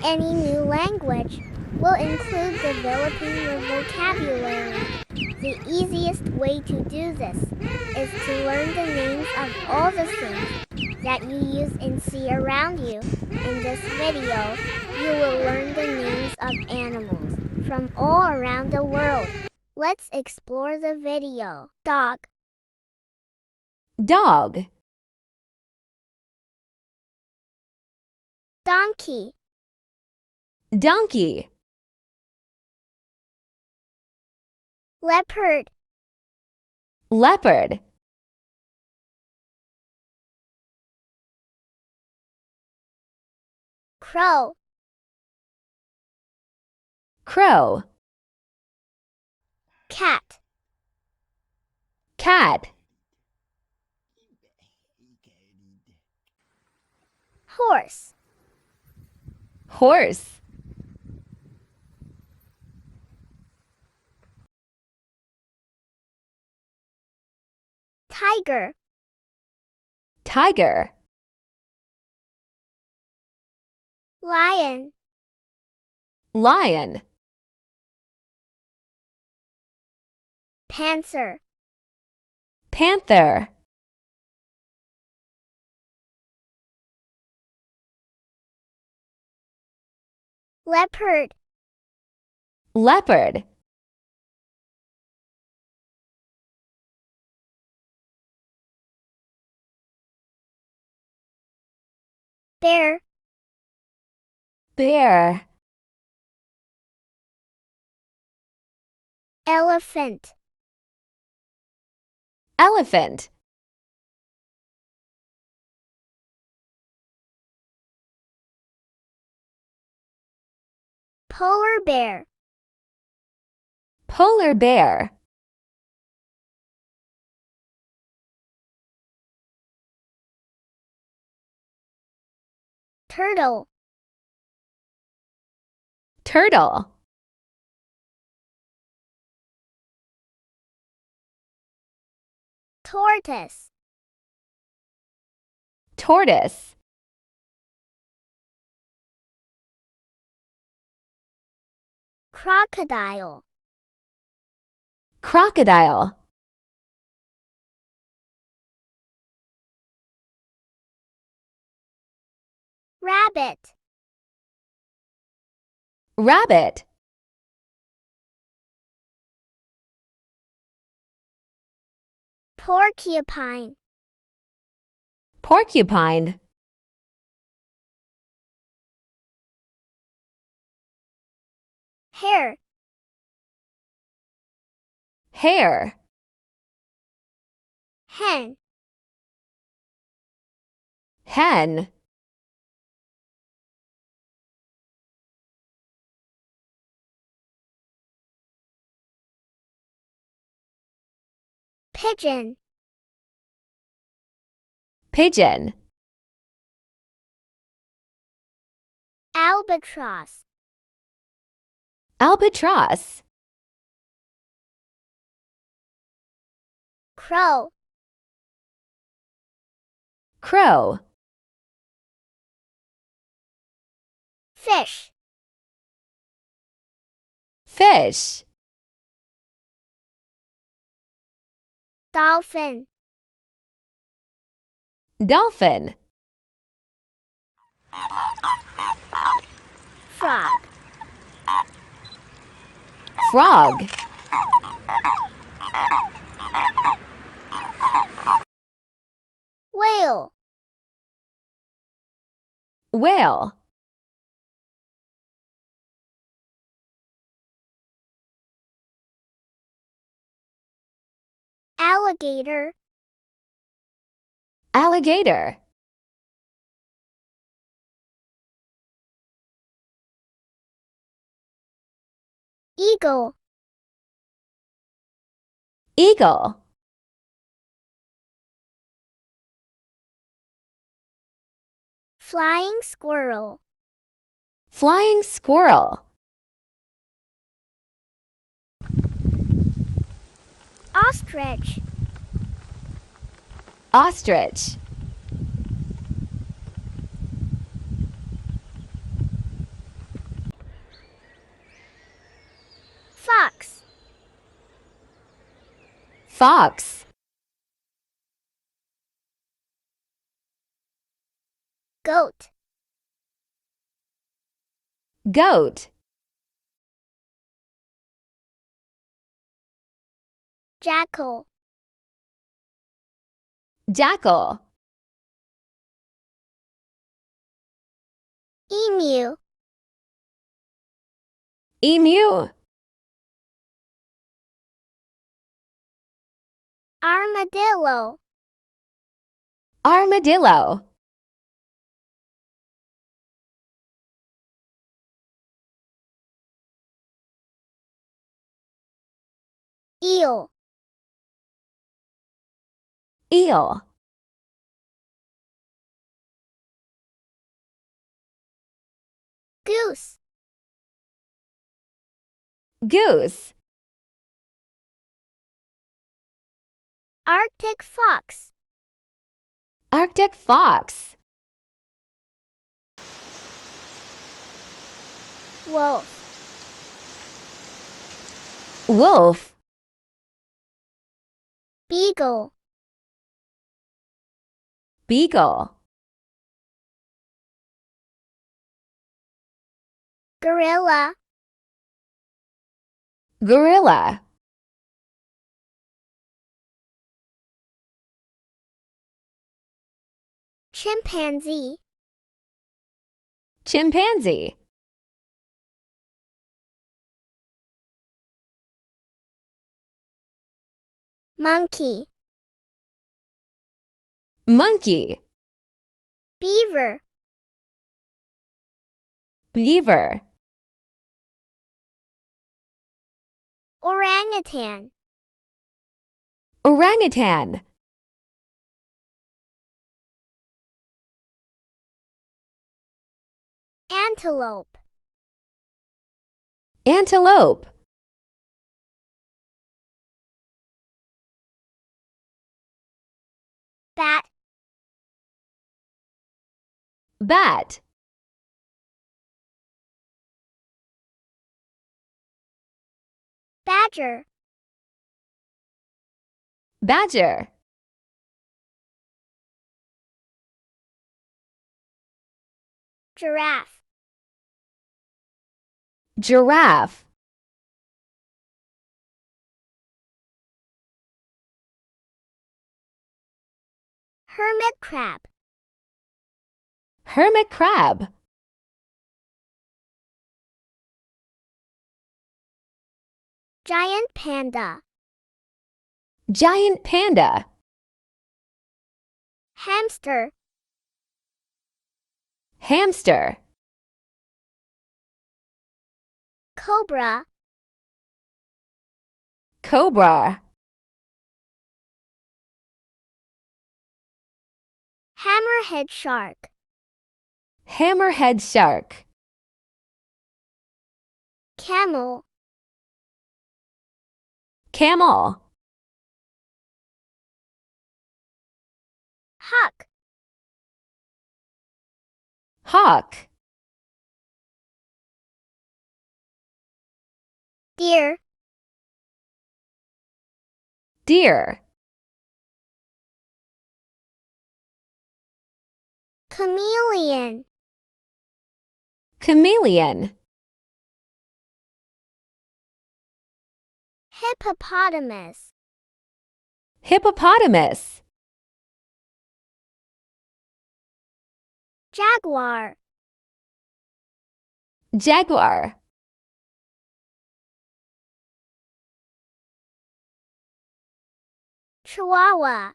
any new language will include developing the vocabulary. The easiest way to do this is to learn the names of all the things that you use and see around you. In this video, you will learn the names of animals from all around the world. Let's explore the video. Dog. Dog. Donkey. Donkey. Leopard. Leopard. Crow. Crow. Cat. Cat. Horse. Horse. Tiger. Tiger. Lion. Lion. Panther. Panther. Leopard. Leopard. Bear. Bear. Elephant. Elephant. Polar bear. Polar bear. Turtle. Turtle. Tortoise. Tortoise. Crocodile. Crocodile. Rabbit. Rabbit. Porcupine. Porcupine. Hare. Hare. Hen. Hen. Pigeon. Pigeon. Albatross. Albatross. Crow. Crow. Fish. Fish. Dolphin. Dolphin. Frog. Frog. Whale. Whale. Alligator. Alligator. Eagle. Eagle. Flying squirrel. Flying squirrel. Ostrich. Ostrich. Fox. Goat. Goat. Jackal. Jackal. Emu. Emu. Armadillo. Armadillo. Eel. Eel. Goose. Goose. Arctic fox. Arctic fox. Wolf. Wolf. Beagle. Beagle. Gorilla. Gorilla. Chimpanzee. Chimpanzee. Monkey. Monkey. Beaver. Beaver. Orangutan. Orangutan. Antelope. Antelope. Bat. Bat. Badger. Badger. Giraffe. Giraffe. Hermit crab. Hermit crab. Giant panda. Giant panda. Hamster. Hamster. Cobra. Cobra. Hammerhead shark. Hammerhead shark. Camel. Camel. Hawk. Hawk. Deer. Deer. Chameleon. Chameleon. Hippopotamus. Hippopotamus. Jaguar. Jaguar. Chihuahua.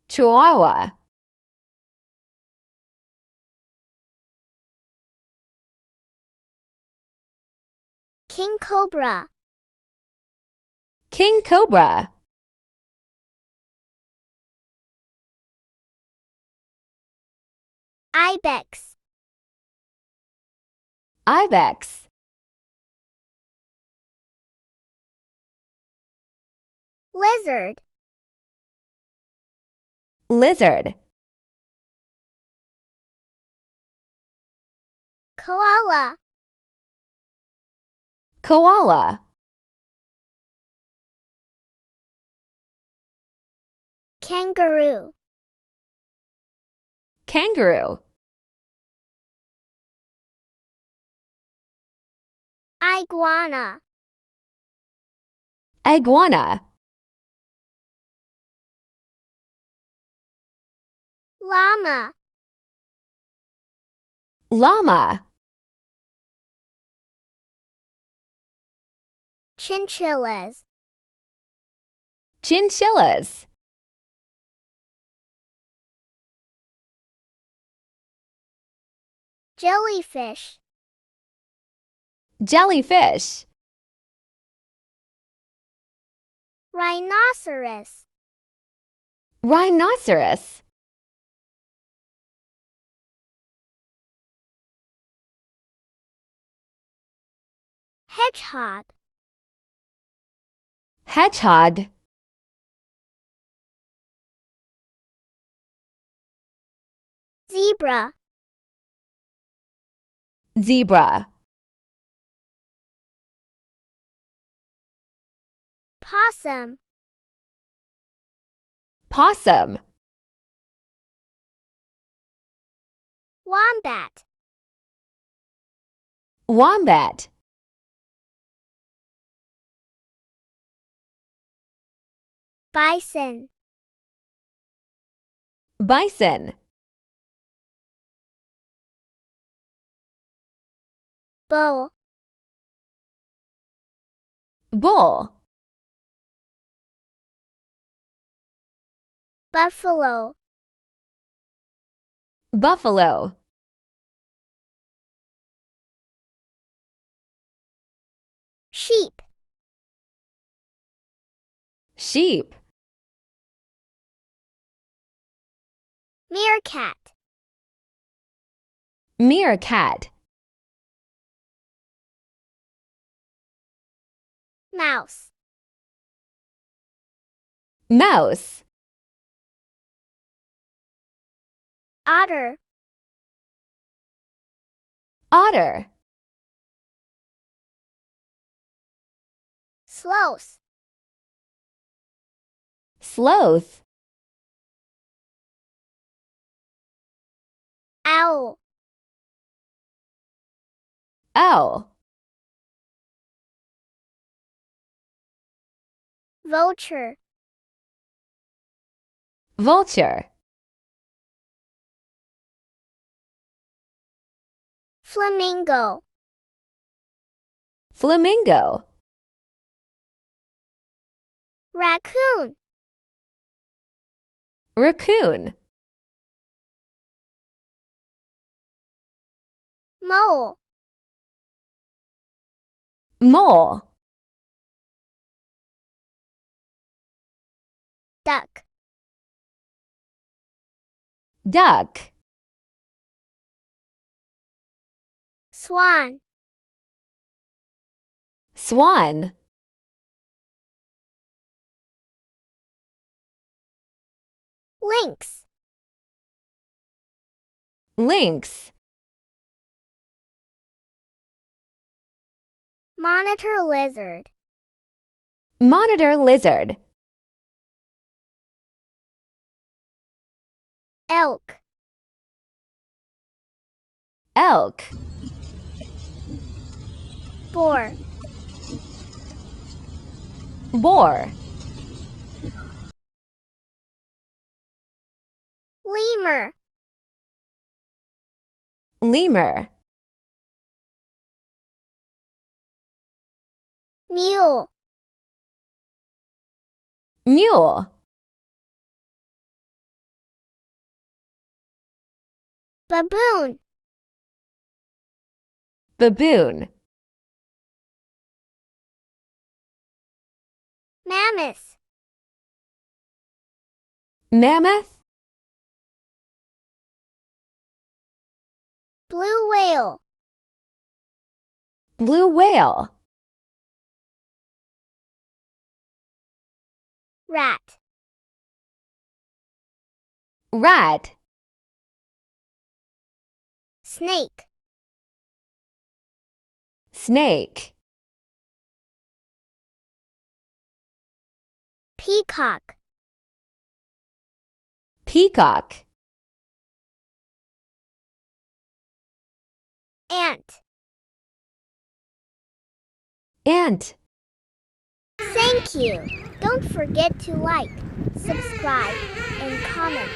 Chihuahua. King cobra. King cobra. Ibex. Ibex. Lizard. Lizard. Koala. Koala. Kangaroo. Kangaroo. Iguana. Iguana. Llama. Llama. Chinchillas. Chinchillas. Jellyfish. Jellyfish. Rhinoceros. Rhinoceros. Hedgehog. Hedgehog. Zebra. Zebra. Possum. Possum. Wombat. Wombat. Bison. Bison. Bull. Bull. Buffalo. Buffalo. Sheep. Sheep. Meerkat. Meerkat. Mouse. Mouse. Otter. Otter. Sloth. Sloth. Owl. Owl. Vulture. Vulture. Flamingo. Flamingo. Raccoon. Raccoon. Mole. Mole. Duck. Duck. Swan. Swan. Lynx. Lynx. Monitor lizard. Monitor lizard. Elk. Elk. Boar. Boar. Lemur. Lemur. Mule. Mule. Baboon. Baboon. Mammoth. Mammoth. Blue whale. Blue whale. Rat. Rat. Snake. Snake. Peacock. peacock, ant. ant. Thank you. Don't forget to like, subscribe, and comment.